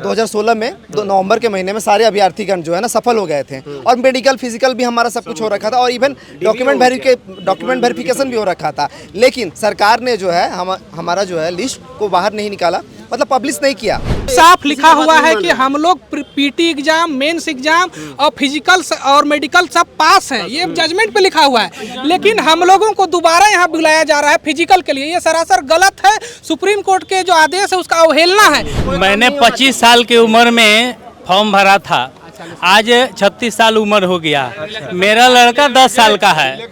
2016 में नवंबर के महीने में सारे अभ्यर्थीगण जो है ना सफल हो गए थे और मेडिकल फिजिकल भी हमारा सब कुछ हो रखा था और इवन डॉक्यूमेंट वेरिफिकेशन भी हो रखा था। लेकिन सरकार ने जो है हमारा जो है लिस्ट को बाहर नहीं निकाला, मतलब पब्लिश नहीं किया। साफ लिखा हुआ है कि हम लोग पीटी एग्जाम, मेंस एग्जाम और फिजिकल और मेडिकल सब पास हैं, ये जजमेंट पे लिखा हुआ है। लेकिन हम लोगों को दोबारा यहाँ बुलाया जा रहा है फिजिकल के लिए, ये सरासर गलत है। सुप्रीम कोर्ट के जो आदेश है उसका अवहेलना है। मैंने 25 साल की उम्र में फॉर्म भरा था, आज 36 साल उम्र हो गया। मेरा लड़का 10 साल का है,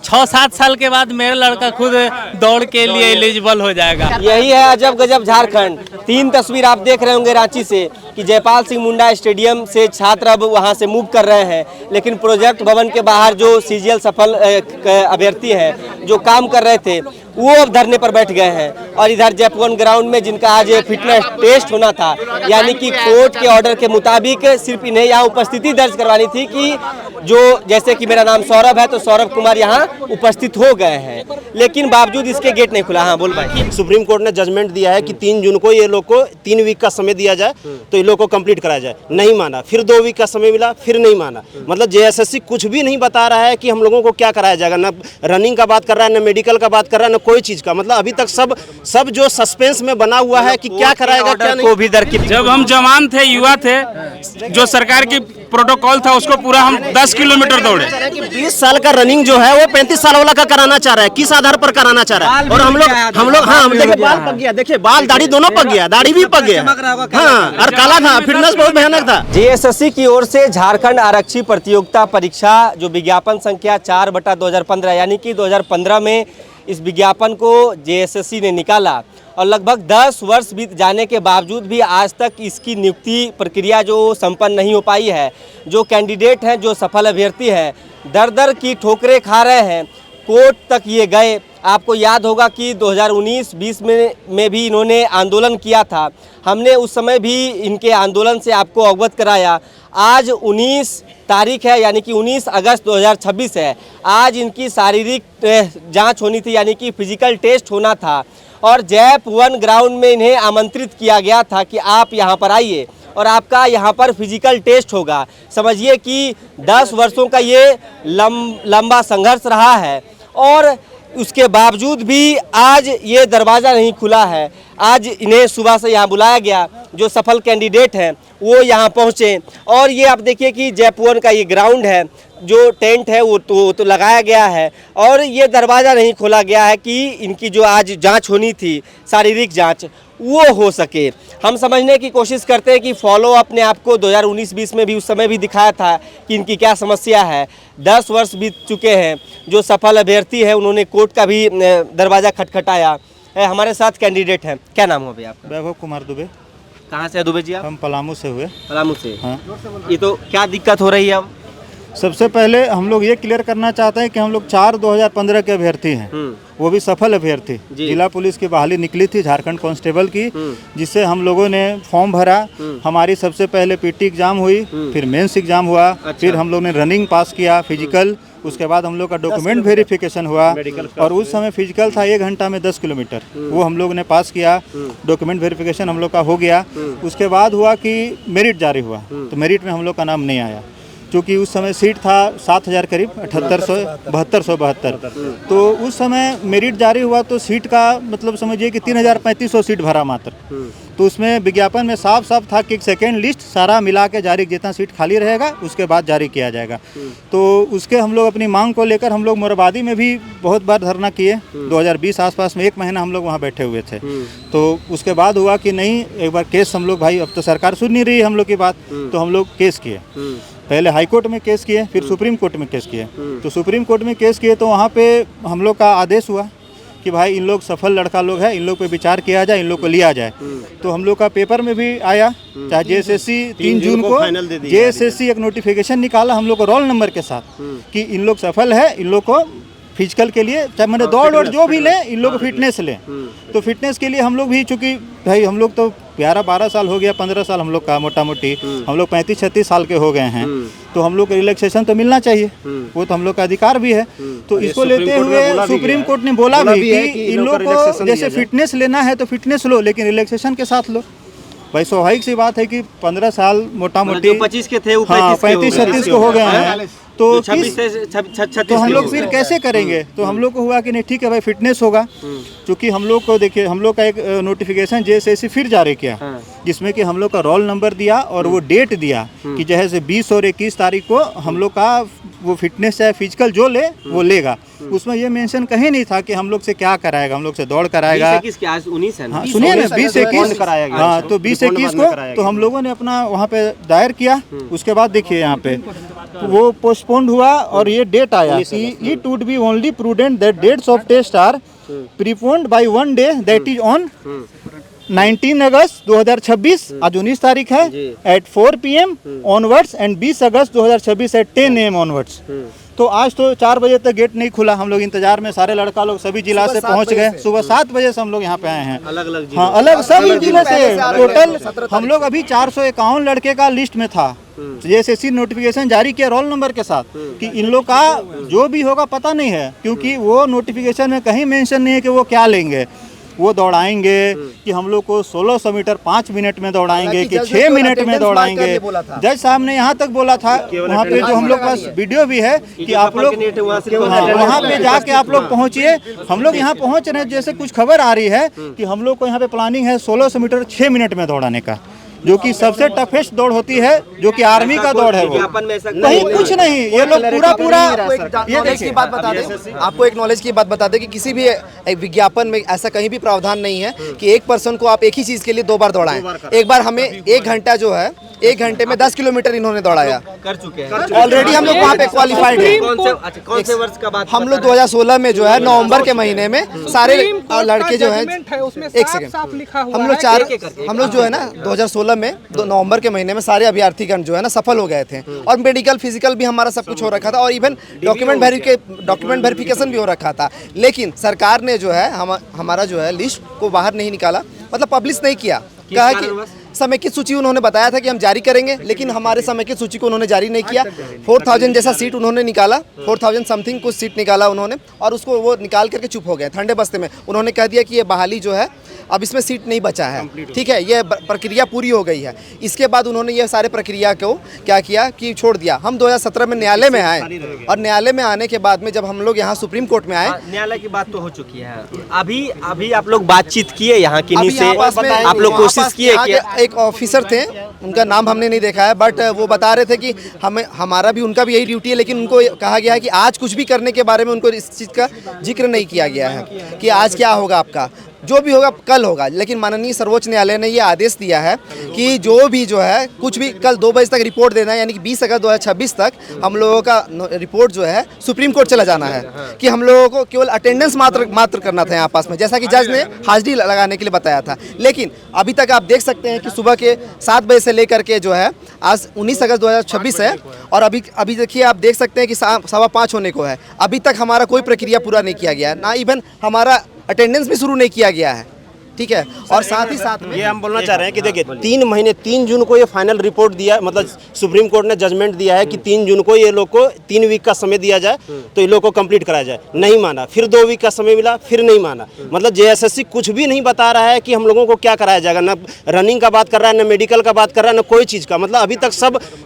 6-7 साल के बाद मेरा लड़का खुद दौड़ के लिए एलिजिबल हो जाएगा। यही है अजब गजब झारखंड। 3 तस्वीर आप देख रहे होंगे रांची से कि जयपाल सिंह मुंडा स्टेडियम से छात्र अब वहां से मूव कर रहे हैं, लेकिन प्रोजेक्ट भवन के बाहर जो सीजीएल सफल अभ्यर्थी हैं जो काम कर रहे थे वो अब धरने पर बैठ गए हैं। और इधर जयपुर ग्राउंड में जिनका आज फिटनेस टेस्ट होना था, यानी कि कोर्ट के ऑर्डर के मुताबिक सिर्फ इन्हें यहाँ उपस्थिति दर्ज करवानी थी कि जो जैसे कि मेरा नाम सौरभ है तो सौरभ कुमार यहाँ उपस्थित हो गए हैं, लेकिन बावजूद इसके गेट नहीं खुला। हाँ बोल भाई। सुप्रीम कोर्ट ने जजमेंट दिया है कि 3 जून को ये लोग को 3 वीक का समय दिया जाए तो ये लोग को कंप्लीट कराया जाए, नहीं माना। फिर 2 वीक का समय मिला, फिर नहीं माना। मतलब जेएसएससी कुछ भी नहीं बता रहा है कि हम लोगों को क्या कराया जाएगा, ना रनिंग का बात कर रहा है, ना मेडिकल का बात कर रहा है, ना कोई चीज का। मतलब अभी तक सब जो सस्पेंस में बना हुआ है कि क्या कराएगा क्या नहीं। को भी दरकिनार। जब हम जवान थे, युवा थे, जो सरकार की प्रोटोकॉल था उसको पूरा हम 10 किलोमीटर दौड़े। 20 साल का रनिंग जो है वो 35 साल वाला का कराना चाह रहा है, किस आधार पर कराना चाह रहा है। और हम लोग हाँ देखिए बाल पक गया, देखिए बाल दाढ़ी दोनों पक गया, दाढ़ी भी पक गया, हाँ और काला था, फिटनेस बहुत भयानक था। जेएसएससी की ओर से झारखंड आरक्षी प्रतियोगिता परीक्षा जो विज्ञापन संख्या 4/2015 यानी कि 2015 में इस विज्ञापन को जेएसएससी ने निकाला और लगभग 10 वर्ष बीत जाने के बावजूद भी आज तक इसकी नियुक्ति प्रक्रिया जो संपन्न नहीं हो पाई है। जो कैंडिडेट हैं, जो सफल अभ्यर्थी हैं, दर दर की ठोकरें खा रहे हैं। कोर्ट तक ये गए। आपको याद होगा कि 2019-20 में भी इन्होंने आंदोलन किया था, हमने उस समय भी इनके आंदोलन से आपको अवगत कराया। आज 19 तारीख है, यानी कि 19 अगस्त 2026 है। आज इनकी शारीरिक जांच होनी थी, यानी कि फिजिकल टेस्ट होना था और जयपुर ग्राउंड में इन्हें आमंत्रित किया गया था कि आप यहाँ पर आइए और आपका यहाँ पर फिजिकल टेस्ट होगा। समझिए कि 10 वर्षों का ये लंबा संघर्ष रहा है और उसके बावजूद भी आज ये दरवाज़ा नहीं खुला है। आज इन्हें सुबह से यहाँ बुलाया गया, जो सफल कैंडिडेट हैं वो यहाँ पहुँचे और ये आप देखिए कि जयपुर का ये ग्राउंड है, जो टेंट है वो तो लगाया गया है और ये दरवाज़ा नहीं खोला गया है कि इनकी जो आज जांच होनी थी, शारीरिक जांच, वो हो सके। हम समझने की कोशिश करते हैं कि फॉलो अपने आप को 2019-20 में भी उस समय भी दिखाया था कि इनकी क्या समस्या है। 10 वर्ष बीत चुके हैं। जो सफल अभ्यर्थी है उन्होंने कोर्ट का भी दरवाज़ा खटखटाया। हमारे साथ कैंडिडेट हैं, क्या नाम हो भैया आपका? वैभव कुमार दुबे। कहाँ से है दुबे जी आप? हम पलामू से हुए। पलामू से? हाँ। ये तो क्या दिक्कत हो रही है अब? सबसे पहले हम लोग ये क्लियर करना चाहते हैं कि हम लोग 4/2015 के अभ्यर्थी हैं, वो भी सफल अभ्यर्थी। जिला पुलिस की बहाली निकली थी झारखंड कांस्टेबल की, जिससे हम लोगों ने फॉर्म भरा। हमारी सबसे पहले पीटी एग्जाम हुई, फिर मेंस एग्जाम हुआ, फिर हम लोग ने रनिंग पास किया, फिजिकल, उसके बाद हम लोग का डॉक्यूमेंट वेरिफिकेशन हुआ और उस समय फिजिकल था 1 घंटा में 10 किलोमीटर, वो हम लोग ने पास किया। डॉक्यूमेंट वेरिफिकेशन हम लोग का हो गया। उसके बाद हुआ कि मेरिट जारी हुआ, तो मेरिट में हम लोग का नाम नहीं आया, क्योंकि उस समय सीट था 7000 करीब 7272। तो उस समय मेरिट जारी हुआ तो सीट का मतलब समझिए कि 3500 सीट भरा मात्र। तो उसमें विज्ञापन में साफ साफ था कि एक सेकेंड लिस्ट सारा मिला के जारी, जितना सीट खाली रहेगा उसके बाद जारी किया जाएगा। तो उसके हम लोग अपनी मांग को लेकर हम लोग मोरबादी में भी बहुत बार धरना किए। 2020 आसपास में 1 महीना हम लोग वहाँ बैठे हुए थे। तो उसके बाद हुआ कि नहीं, एक बार केस हम लोग, भाई अब तो सरकार सुन नहीं रही है हम लोग की बात, तो हम लोग केस किए। पहले हाई कोर्ट में केस किए, फिर सुप्रीम कोर्ट में केस किए। तो सुप्रीम कोर्ट में केस किए तो वहाँ पे हम लोग का आदेश हुआ कि भाई इन लोग सफल लड़का लोग हैं, इन लोग पे विचार किया जाए, इन लोग को लिया जाए। तो हम लोग का पेपर में भी आया, चाहे जेएसएससी 3 जून को जेएसएससी एक नोटिफिकेशन निकाला हम लोग को रोल नंबर के साथ कि इन लोग सफल है, इन लोग को फिजिकल के लिए चाहे मैंने दौड़ जो भी लें, इन लोग फिटनेस लें। तो फिटनेस के लिए हम लोग भी, चूँकि भाई हम लोग तो 11-12 साल हो गया, 15 साल हम लोग का मोटा मोटी, हम लोग 35-36 साल के हो गए हैं। तो हम लोग को रिलैक्सेशन तो मिलना चाहिए, वो तो हम लोग का अधिकार भी है। तो इसको लेते हुए सुप्रीम कोर्ट ने बोला भी कि इन लोग को जैसे फिटनेस लेना है तो फिटनेस लो, लेकिन रिलैक्सेशन के साथ लो। भाई स्वाभाविक सी बात है कि 15 साल मोटा मोटी 25 के थे वो हाँ 35 35-36 को हो गए हैं, तो 26 से 36 तो हम लोग फिर कैसे करेंगे? तो हम लोग को हुआ कि नहीं ठीक है भाई फिटनेस होगा, क्योंकि हम लोग को देखिए हम लोग का एक नोटिफिकेशन जेएसएससी फिर जारी किया, जिसमें कि हम लोग का रोल नंबर दिया और वो डेट दिया कि जैसे 20 और 21 तारीख को हम लोग का वो फिटनेस चाहे फिजिकल जो ले वो लेगा। उसमें ये मेंशन कहीं नहीं था कि हम लोग से क्या कराएगा, हम लोग से दौड़ कराएगा। 19 है ना? हाँ सुनिए ना 20-21 हाँ तो 20-21 को तो हम लोगों ने अपना वहाँ पे दायर किया। उसके बाद देखिए यहाँ पे वो पोस्टपोन्ड हुआ और ये डेट आया कि it would be only prudent that dates of test are preponed by 1 day that is on 19 August 2026 आज 19 तारीख है at 4 PM onwards and 20 August 2026 at 10 AM onwards. तो आज तो 4 बजे तक गेट नहीं खुला, हम लोग इंतजार में सारे लड़का लोग सभी जिला से पहुंच गए। सुबह 7 बजे से हम लोग यहाँ पे आए हैं, अलग-अलग हाँ अलग सभी जिले से टोटल हम लोग अभी 451 लड़के का लिस्ट में था। जेएसएससी नोटिफिकेशन जारी किया रोल नंबर के साथ कि इन लोग का जो भी होगा पता नहीं है, क्योंकि वो नोटिफिकेशन में कहीं मेंशन नहीं है कि वो क्या लेंगे। वो दौड़ाएंगे कि हम लोग को 1600 मीटर 5 मिनट में दौड़ाएंगे कि 6 मिनट में दौड़ाएंगे। जज साहब ने यहाँ तक बोला था, वहाँ पे जो हम लोग पास वीडियो भी है कि आप लोग वहाँ पे जाके आप लोग पहुँचिए। हम लोग यहाँ पहुँच रहे हैं, जैसे कुछ खबर आ रही है कि हम लोग को यहाँ पे प्लानिंग है 1600 मीटर 6 मिनट में दौड़ाने का, जो कि सबसे टफेस्ट दौड़ होती है, जो कि आर्मी का दौड़ है। वो कहीं कुछ नहीं, ये लोग पूरा ये देखिए बात बता दें, आपको एक नॉलेज की बात बता दें कि किसी भी एक विज्ञापन में ऐसा कहीं भी प्रावधान नहीं है कि एक पर्सन को आप एक ही चीज के लिए 2 बार दौड़ाएं। एक बार हमें 1 घंटा जो है 1 घंटे में 10 किलोमीटर इन्होंने दौड़ाया कर चुके हैं ऑलरेडी। हम लोग वहाँ पे क्वालिफाइड है। कौन से वर्ष का बात? हम लोग 2016 में जो है नवंबर के महीने में सारे लड़के जो है एक सेकंड हम लोग जो है ना 2016 में नवंबर के महीने में सारे अभ्यर्थीगण जो है ना सफल हो गए थे और मेडिकल फिजिकल भी हमारा सब कुछ हो रखा था और इवन डॉक्यूमेंट वेरिफिकेशन भी हो रखा था। लेकिन सरकार ने जो है हमारा जो है लिस्ट को बाहर नहीं निकाला, मतलब पब्लिश नहीं किया। कहा कि समेकित सूची उन्होंने बताया था कि हम जारी करेंगे, लेकिन हमारे समेकित सूची को उन्होंने जारी नहीं किया। 4000 जैसा सीट उन्होंने निकाला, 4000 समथिंग कुछ सीट निकाला उन्होंने और उसको वो निकाल करके चुप हो गए ठंडे बस्ते में। उन्होंने कह दिया कि ये बहाली जो है अब इसमें सीट नहीं बचा है, ठीक है, ये प्रक्रिया पूरी हो गई है। इसके बाद उन्होंने ये सारे प्रक्रिया को क्या किया कि छोड़ दिया। हम 2017 में न्यायालय में आए और न्यायालय में आने के बाद में जब हम लोग यहाँ सुप्रीम कोर्ट में आए, न्यायालय की बात तो हो चुकी है। अभी आप लोग बातचीत किए यहाँ किन्हीं से? आप लोग कोशिश किए? एक ऑफिसर थे, उनका नाम हमने नहीं देखा है, बट वो बता रहे थे कि हमारा भी उनका भी यही ड्यूटी है, लेकिन उनको कहा गया है कि आज कुछ भी करने के बारे में उनको इस चीज़ का जिक्र नहीं किया गया है कि आज क्या होगा, आपका जो भी होगा कल होगा। लेकिन माननीय सर्वोच्च न्यायालय ने ये आदेश दिया है कि जो भी जो है कुछ भी कल 2 बजे तक रिपोर्ट देना है, यानी कि 20 अगस्त 2026 तक हम लोगों का रिपोर्ट जो है सुप्रीम कोर्ट चला जाना है कि हम लोगों को केवल अटेंडेंस मात्र करना था यहाँ पास में, जैसा कि जज ने हाजिरी लगाने के लिए बताया था। लेकिन अभी तक आप देख सकते हैं कि सुबह के 7 बजे से लेकर के जो है आज 19 अगस्त 2026 है और अभी देखिए आप देख सकते हैं कि 5:15 होने को है। अभी तक हमारा कोई प्रक्रिया पूरा नहीं किया गया, ना इवन हमारा अटेंडेंस भी शुरू नहीं किया गया है, ठीक है। और साथ ही साथ में ये हम बोलना चाह रहे हैं कि देखिए 3 महीने 3 जून को ये फाइनल रिपोर्ट दिया, मतलब सुप्रीम कोर्ट ने जजमेंट दिया है कि 3 जून को ये लोग को 3 वीक का समय दिया जाए तो ये लोग को कंप्लीट कराया जाए। नहीं माना, फिर 2 वीक का समय मिला, फिर नहीं माना। मतलब जेएसएससी कुछ भी नहीं बता रहा है कि हम लोगों को क्या कराया जाएगा। ना रनिंग का बात कर रहा है, ना मेडिकल का बात कर रहा है, ना कोई चीज़ का। मतलब अभी तक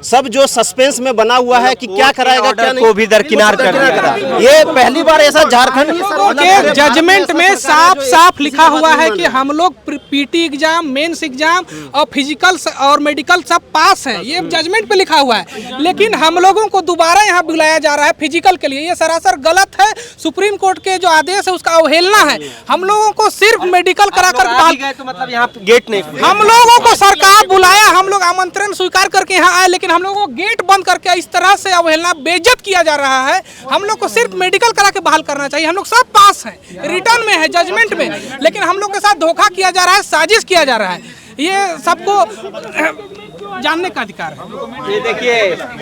सब जो सस्पेंस में बना हुआ है कि क्या कराएगा क्या नहीं, को भी दरकिनार कर दिया। ये पहली बार ऐसा झारखंड के जजमेंट में साफ लिखा हुआ है कि हम लोग पीटी एग्जाम, मेंस एग्जाम और फिजिकल और मेडिकल सब पास हैं, ये जजमेंट पे लिखा हुआ है। लेकिन हम लोगों को दोबारा यहाँ बुलाया जा रहा है फिजिकल के लिए, ये सरासर गलत है। सुप्रीम कोर्ट के जो आदेश है उसका अवहेलना है। हम लोगों को सिर्फ मेडिकल कराकर तो मतलब यहाँ गेट नहीं, हम लोगों को सरकार बुलाया, हम लोग आमंत्रण स्वीकार करके यहाँ आए, लेकिन हम लोगों को गेट बंद करके इस तरह से अवहेलना, बेइज्जत किया जा रहा है। हम लोग को सिर्फ मेडिकल करा के बहाल करना चाहिए। हम लोग सब पास हैं, रिटर्न में है, जजमेंट में, लेकिन हम लोग के साथ धोखा किया जा रहा है, साजिश किया जा रहा है। ये सबको जानने का अधिकार है। ये देखिए,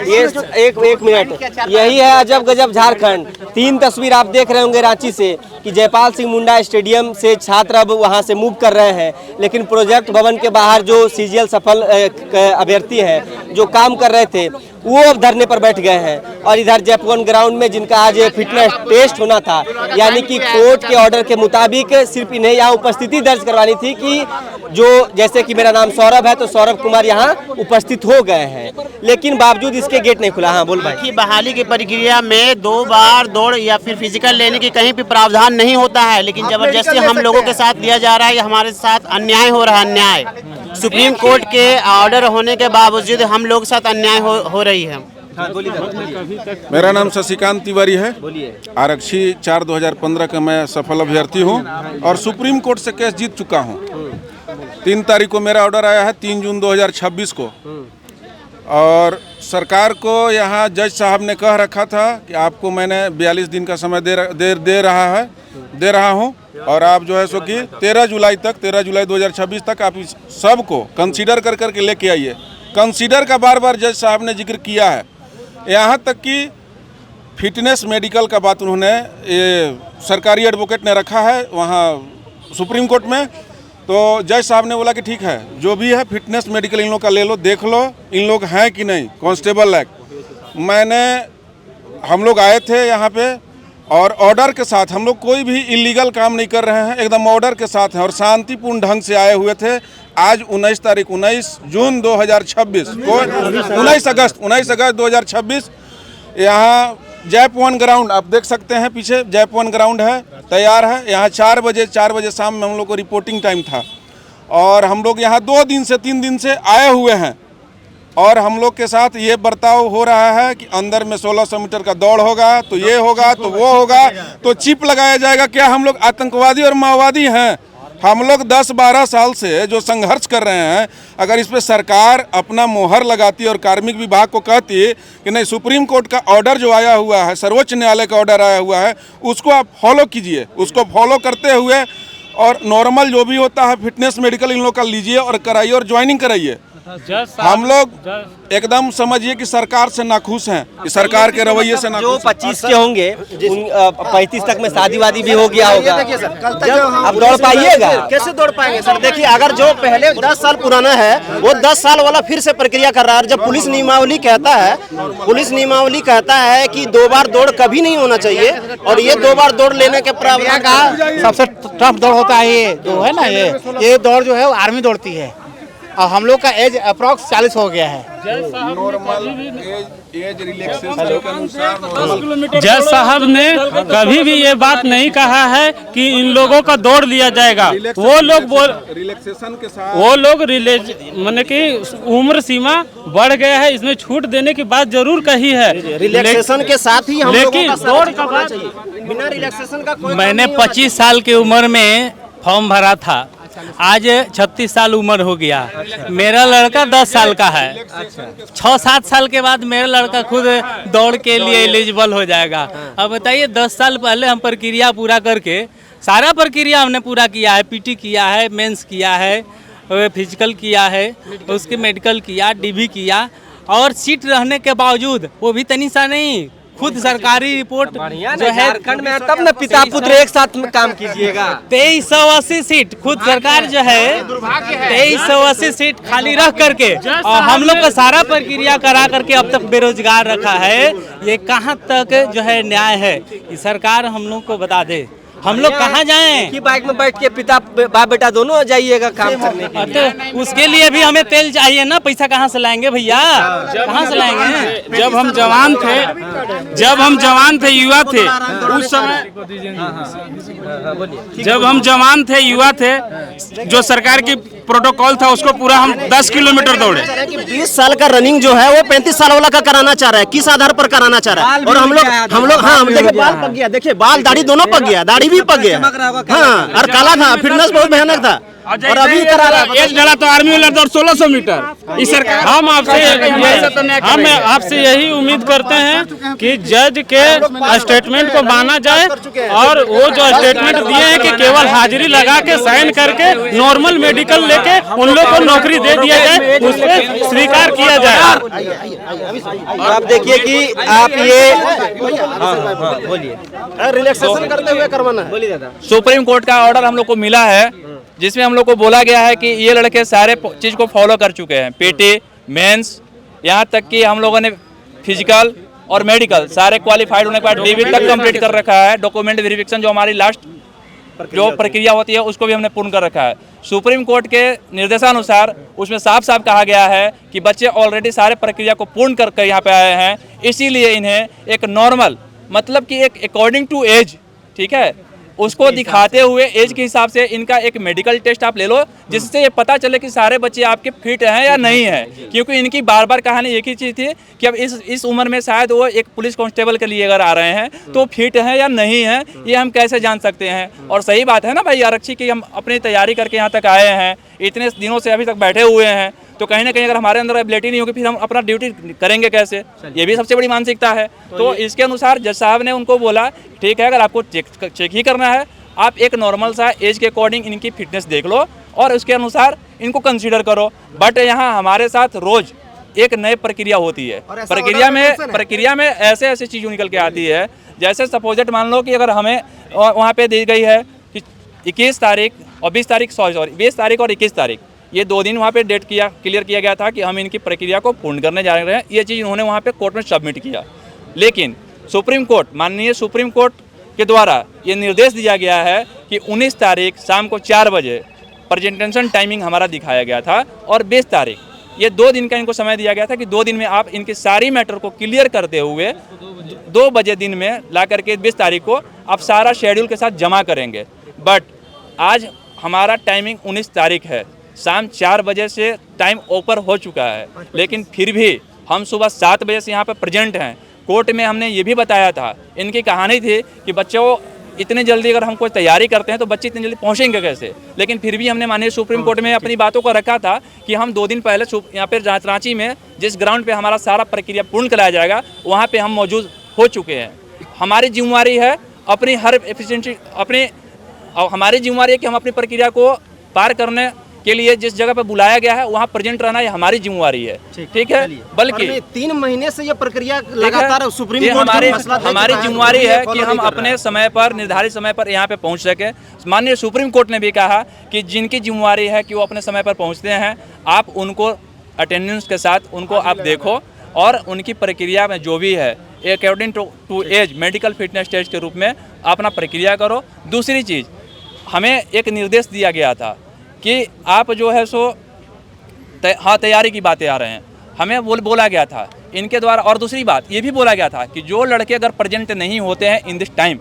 ये एक मिनट, यही है अजब गजब झारखंड। 3 तस्वीर आप देख रहे होंगे रांची से कि जयपाल सिंह मुंडा स्टेडियम से छात्र अब वहां से मूव कर रहे हैं, लेकिन प्रोजेक्ट भवन के बाहर जो सीजीएल सफल अभ्यर्थी हैं जो काम कर रहे थे वो अब धरने पर बैठ गए हैं। और इधर जयपुर ग्राउंड में जिनका आज फिटनेस टेस्ट होना था, यानी कि कोर्ट के ऑर्डर के मुताबिक सिर्फ इन्हें यहाँ उपस्थिति दर्ज करवानी थी कि जो जैसे कि मेरा नाम सौरभ है तो सौरभ कुमार यहाँ उपस्थित हो गए हैं, लेकिन बावजूद इसके गेट नहीं खुला। हाँ बोल भाई। बहाली की प्रक्रिया में 2 बार दौड़ या फिर फिजिकल लेने की कहीं भी प्रावधान नहीं होता है, लेकिन जबरदस्ती हम लोगों के साथ लिया जा रहा है। हमारे साथ अन्याय हो रहा है, अन्याय सुप्रीम कोर्ट के ऑर्डर होने के बावजूद हम लोग साथ अन्याय हो रही है। मेरा नाम शशिकांत तिवारी है। आरक्षी 4/2015 का मैं सफल अभ्यर्थी हूं और सुप्रीम कोर्ट से केस जीत चुका हूं। 3 तारीख को मेरा ऑर्डर आया है, 3 जून 2026 को। और सरकार को यहाँ जज साहब ने कह रखा था कि आपको मैंने 42 दिन का समय दे रहा हूँ और आप जो है सो कि 13 जुलाई 2026 तक आप इस सब को कंसीडर कर करके लेके आइए। कंसीडर का बार बार जज साहब ने जिक्र किया है, यहाँ तक कि फिटनेस मेडिकल का बात उन्होंने सरकारी एडवोकेट ने रखा है वहाँ सुप्रीम कोर्ट में। तो जज साहब ने बोला कि ठीक है, जो भी है फिटनेस मेडिकल इन लोग का ले लो, देख लो इन लोग हैं कि नहीं कांस्टेबल लायक। हम लोग आए थे यहाँ पे और ऑर्डर के साथ, हम लोग कोई भी इलीगल काम नहीं कर रहे हैं, एकदम ऑर्डर के साथ हैं और शांतिपूर्ण ढंग से आए हुए थे। आज 19 जून 2026 को 19 अगस्त 2026 यहाँ जयपुर ग्राउंड आप देख सकते हैं, पीछे जयपुर ग्राउंड है, तैयार है। यहाँ 4 बजे शाम में हम लोग को रिपोर्टिंग टाइम था और हम लोग यहाँ 2 दिन से 3 दिन से आए हुए हैं और हम लोग के साथ ये बर्ताव हो रहा है कि अंदर में 1600 मीटर का दौड़ होगा तो ये होगा तो वो होगा तो चिप लगाया जाएगा। क्या हम लोग आतंकवादी और माओवादी हैं? हम लोग 10-12 साल से जो संघर्ष कर रहे हैं, अगर इस पे सरकार अपना मोहर लगाती और कार्मिक विभाग को कहती कि नहीं, सुप्रीम कोर्ट का ऑर्डर जो आया हुआ है, सर्वोच्च न्यायालय का ऑर्डर आया हुआ है, उसको आप फॉलो कीजिए, उसको फॉलो करते हुए और नॉर्मल जो भी होता है फिटनेस मेडिकल इन लोग का लीजिए और कराइए और ज्वाइनिंग कराइए। हम लोग एकदम समझिए कि सरकार से नाखुश हैं, कि सरकार के रवैये से नाखुश। जो 25 के होंगे 35 तक में शादी वादी भी हो गया होगा, अब दौड़ पाइएगा? कैसे दौड़ पाएंगे सर? देखिए, अगर जो पहले 10 साल पुराना है वो 10 साल वाला फिर से प्रक्रिया कर रहा है। जब पुलिस नियमावली कहता है कि 2 बार दौड़ कभी नहीं होना चाहिए और ये 2 बार दौड़ लेने के प्रावधान का सबसे टफ दौड़ होता है ये जो है ना, ये दौड़ जो है वो आर्मी दौड़ती है और हम लोग का एज अप्रॉक्स 40 हो गया है। जज साहब ने कभी भी ये बात नहीं कहा है कि इन लोगों का दौड़ लिया जाएगा। वो लोग माने कि उम्र सीमा बढ़ गया है, इसमें छूट देने की बात जरूर कही है, रिलैक्सेशन के साथ ही हम लेकिन दौड़ का बात चाहिए। बिना रिलैक्सेशन का कोई मैंने 25 साल की उम्र में फॉर्म भरा था, आज 36 साल उम्र हो गया। मेरा लड़का 10 साल का है, 6-7 साल के बाद मेरा लड़का खुद दौड़ के लिए एलिजिबल हो जाएगा। अब बताइए, 10 साल पहले हम प्रक्रिया पूरा करके, सारा प्रक्रिया हमने पूरा किया है, पीटी किया है, मेंस किया है, फिजिकल किया है, उसके मेडिकल किया, डीबी किया और सीट रहने के बावजूद वो भी तनी सा नहीं, खुद सरकारी रिपोर्ट जो है झारखंड में तब न पिता पुत्र एक साथ में काम कीजिएगा। 2380 सीट खुद सरकार जो है 2380 सीट खाली रख करके और हम लोग का सारा प्रक्रिया करा करके अब तक बेरोजगार रखा है। ये कहाँ तक जो है न्याय है कि सरकार हम लोग को बता दे, हम लोग कहाँ जाएं? कि बाइक में बैठ के पिता बाप बेटा दोनों जाइएगा काम करने के लिए। तो उसके लिए भी हमें तेल चाहिए ना, पैसा कहाँ से लाएंगे भैया, कहाँ से लाएंगे? जब हम जवान थे युवा थे उस समय, जब हम जवान थे युवा थे, जो सरकार की प्रोटोकॉल था उसको पूरा हम 10 किलोमीटर दौड़े। 20 साल का रनिंग जो है वो 35 साल वाला का कराना चाह रहा है। किस आधार पर कराना चाह रहा है? और हम लोग हाँ देखिए, बाल पक गया, देखिए बाल दाढ़ी दोनों पक गया, दाढ़ी भी पक गया, हाँ, और काला था, फिटनेस बहुत भयानक था और अभी करा रहा है। एक जगह तो आर्मी वाला दौड़ 1600 मीटर। इस सरकार हम आपसे यही उम्मीद करते हैं कि जज के स्टेटमेंट को माना जाए और वो जो स्टेटमेंट दिए हैं कि केवल हाजिरी लगा के साइन करके नॉर्मल मेडिकल लेके उन लोग को नौकरी दे दिया जाए, उस पर स्वीकार किया जाए। आप देखिए कि आप ये बोलिए, रिलैक्सेशन करते हुए करवाना है। बोलिए दादा। सुप्रीम कोर्ट का ऑर्डर हम लोग को मिला है जिसमें हम लोग को बोला गया है कि ये लड़के सारे चीज को फॉलो कर चुके हैं, पीटी, मेंस, यहाँ तक कि हम लोगों ने फिजिकल और मेडिकल सारे क्वालिफाइड होने के बाद डीवी तक कंप्लीट कर रखा है। डॉक्यूमेंट वेरिफिकेशन जो हमारी लास्ट जो प्रक्रिया होती है उसको भी हमने पूर्ण कर रखा है। सुप्रीम कोर्ट के निर्देशानुसार उसमें साफ साफ कहा गया है कि बच्चे ऑलरेडी सारे प्रक्रिया को पूर्ण कर यहाँ पे आए हैं, इसीलिए इन्हें एक नॉर्मल मतलब कि एक अकॉर्डिंग टू एज, ठीक है, उसको दिखाते हुए एज के हिसाब से इनका एक मेडिकल टेस्ट आप ले लो, जिससे ये पता चले कि सारे बच्चे आपके फिट हैं या नहीं है। क्योंकि इनकी बार बार कहानी एक ही चीज़ थी कि अब इस उम्र में शायद वो एक पुलिस कांस्टेबल के लिए अगर आ रहे हैं तो फिट हैं या नहीं है, ये हम कैसे जान सकते हैं। और सही बात है ना भाई आरक्षी की, हम अपनी तैयारी करके यहाँ तक आए हैं, इतने दिनों से अभी तक बैठे हुए हैं, तो कहीं ना कहीं अगर हमारे अंदर एबिलिटी नहीं होगी फिर हम अपना ड्यूटी करेंगे कैसे, ये भी सबसे बड़ी मानसिकता है। तो इसके अनुसार जज साहब ने उनको बोला ठीक है, अगर आपको चेक ही करना है आप एक नॉर्मल सा एज के अकॉर्डिंग इनकी फिटनेस देख लो और उसके अनुसार इनको कंसीडर करो। बट यहाँ हमारे साथ रोज एक नई प्रक्रिया होती है, प्रक्रिया में ऐसे ऐसी चीज़ों निकल के आती है। जैसे सपोजिट मान लो कि अगर हमें वहाँ पे दी गई है कि 21 तारीख और 20 तारीख 20 तारीख और 21 तारीख, ये 2 दिन वहाँ पे डेट क्लियर किया गया था कि हम इनकी प्रक्रिया को पूर्ण करने जा रहे हैं। ये चीज़ उन्होंने वहाँ पे कोर्ट में सबमिट किया, लेकिन सुप्रीम कोर्ट, माननीय सुप्रीम कोर्ट के द्वारा ये निर्देश दिया गया है कि 19 तारीख शाम को 4 बजे प्रेजेंटेशन टाइमिंग हमारा दिखाया गया था और 20 तारीख, ये 2 दिन का इनको समय दिया गया था कि 2 दिन में आप इनकी सारी मैटर को क्लियर करते हुए 2 बजे दिन में ला करके 20 तारीख को आप सारा शेड्यूल के साथ जमा करेंगे। बट आज हमारा टाइमिंग 19 तारीख है, शाम 4 बजे से टाइम ओवर हो चुका है, लेकिन फिर भी हम सुबह 7 बजे से यहाँ पर प्रेजेंट हैं। कोर्ट में हमने ये भी बताया था, इनकी कहानी थी कि बच्चों इतने जल्दी अगर हम कोई तैयारी करते हैं तो बच्चे इतनी जल्दी पहुँचेंगे कैसे, लेकिन फिर भी हमने माननीय सुप्रीम कोर्ट में अपनी बातों को रखा था कि हम 2 दिन पहले यहाँ पे रांची में जिस ग्राउंड पे हमारा सारा प्रक्रिया पूर्ण कराया जाएगा वहाँ पे हम मौजूद हो चुके हैं। हमारी जिम्मेवारी है अपनी हर एफिशिएंसी हमारी जिम्मेवारी है कि हम अपनी प्रक्रिया को पार करने के लिए जिस जगह पे बुलाया गया है वहाँ प्रेजेंट रहना ये हमारी जिम्मेवारी है, ठीक है। बल्कि 3 महीने से ये प्रक्रिया लगातार सुप्रीम कोर्ट हमारी जिम्मेवारी है कि हम अपने समय पर निर्धारित समय पर यहाँ पे पहुँच सके। माननीय सुप्रीम कोर्ट ने भी कहा कि जिनकी जिम्मेवारी है कि वो अपने समय पर पहुँचते हैं, आप उनको अटेंडेंस के साथ उनको आप देखो और उनकी प्रक्रिया में जो भी है according to as medical fitness test के रूप में अपना प्रक्रिया करो। दूसरी चीज़, हमें एक निर्देश दिया गया था कि आप जो है सो तैयारी की बातें आ रहे हैं, हमें बोला गया था इनके द्वारा। और दूसरी बात ये भी बोला गया था कि जो लड़के अगर प्रेजेंट नहीं होते हैं इन दिस टाइम,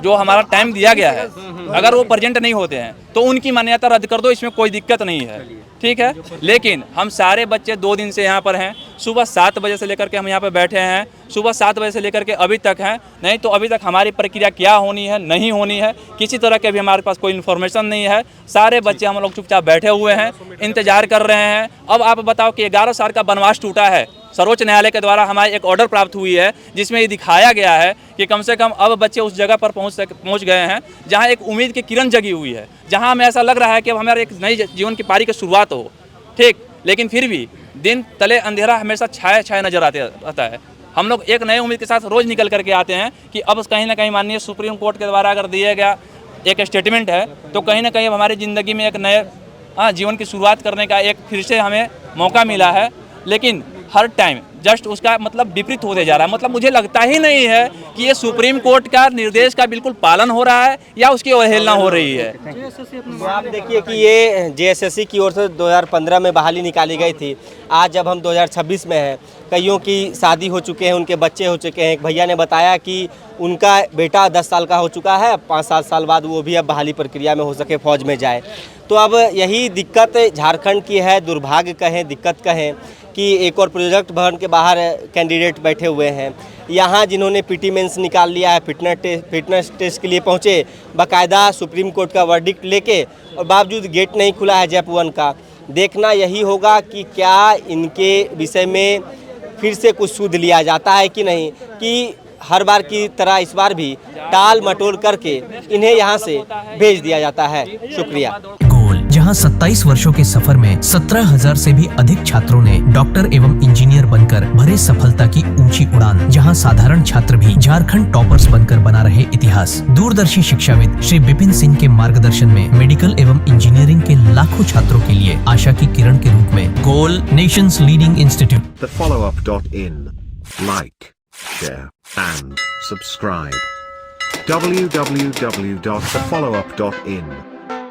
जो हमारा टाइम दिया गया है, अगर वो प्रेजेंट नहीं होते हैं तो उनकी मान्यता रद्द कर दो, इसमें कोई दिक्कत नहीं है, ठीक है। लेकिन हम सारे बच्चे 2 दिन से यहाँ पर हैं, सुबह 7 बजे से लेकर के हम यहाँ पर बैठे हैं, सुबह 7 बजे से लेकर के अभी तक हैं। नहीं तो अभी तक हमारी प्रक्रिया क्या होनी है नहीं होनी है किसी तरह के भी हमारे पास कोई इन्फॉर्मेशन नहीं है। सारे बच्चे हम लोग चुपचाप बैठे हुए हैं, इंतजार कर रहे हैं। अब आप बताओ कि 11 साल का वनवास टूटा है, सर्वोच्च न्यायालय के द्वारा हमारी एक ऑर्डर प्राप्त हुई है जिसमें ये दिखाया गया है कि कम से कम अब बच्चे उस जगह पर पहुंच गए हैं जहां एक उम्मीद की किरण जगी हुई है, जहां हमें ऐसा लग रहा है कि अब हमारे एक नई जीवन की पारी की शुरुआत हो, ठीक। लेकिन फिर भी दिन तले अंधेरा हमेशा छाया नजर आता है। हम लोग एक नए उम्मीद के साथ रोज़ निकल करके आते हैं कि अब कहीं ना कहीं माननीय सुप्रीम कोर्ट के द्वारा अगर दिया गया एक स्टेटमेंट है तो कहीं ना कहीं हमारी ज़िंदगी में एक नए जीवन की शुरुआत करने का एक फिर से हमें मौका मिला है। लेकिन हर टाइम जस्ट उसका मतलब विपरीत होते जा रहा है। मतलब मुझे लगता ही नहीं है कि ये सुप्रीम कोर्ट का निर्देश का बिल्कुल पालन हो रहा है या उसकी अवहेलना हो रही है। तो आप देखिए कि ये जेएसएससी की ओर से 2015 में बहाली निकाली गई थी। आज जब हम 2026 में हैं, कईयों की शादी हो चुके हैं, उनके बच्चे हो चुके हैं। एक भैया ने बताया कि उनका बेटा 10 साल का हो चुका है, 5-7 साल बाद वो भी अब बहाली प्रक्रिया में हो सके फौज में जाए। तो अब यही दिक्कत झारखंड की है, दुर्भाग्य कहें, दिक्कत कहें कि एक और प्रोजेक्ट भवन के बाहर कैंडिडेट बैठे हुए हैं। यहाँ जिन्होंने पीटी मेंस निकाल लिया है, फिटनेस टेस्ट के लिए पहुँचे, बाकायदा सुप्रीम कोर्ट का वर्डिक्ट लेके, और बावजूद गेट नहीं खुला है जैप 1 का। देखना यही होगा कि क्या इनके विषय में फिर से कुछ सूद लिया जाता है कि नहीं, कि हर बार की तरह इस बार भी टाल मटोल करके इन्हें यहाँ से भेज दिया जाता है। शुक्रिया। जहां 27 वर्षों के सफर में 17,000 से भी अधिक छात्रों ने डॉक्टर एवं इंजीनियर बनकर भरे सफलता की ऊंची उड़ान, जहां साधारण छात्र भी झारखंड टॉपर्स बनकर बना रहे इतिहास। दूरदर्शी शिक्षाविद श्री विपिन सिंह के मार्गदर्शन में मेडिकल एवं इंजीनियरिंग के लाखों छात्रों के लिए आशा की किरण के रूप में। गोल, nations leading institute. thefollowup.in. Like, share, and subscribe. www.thefollowup.in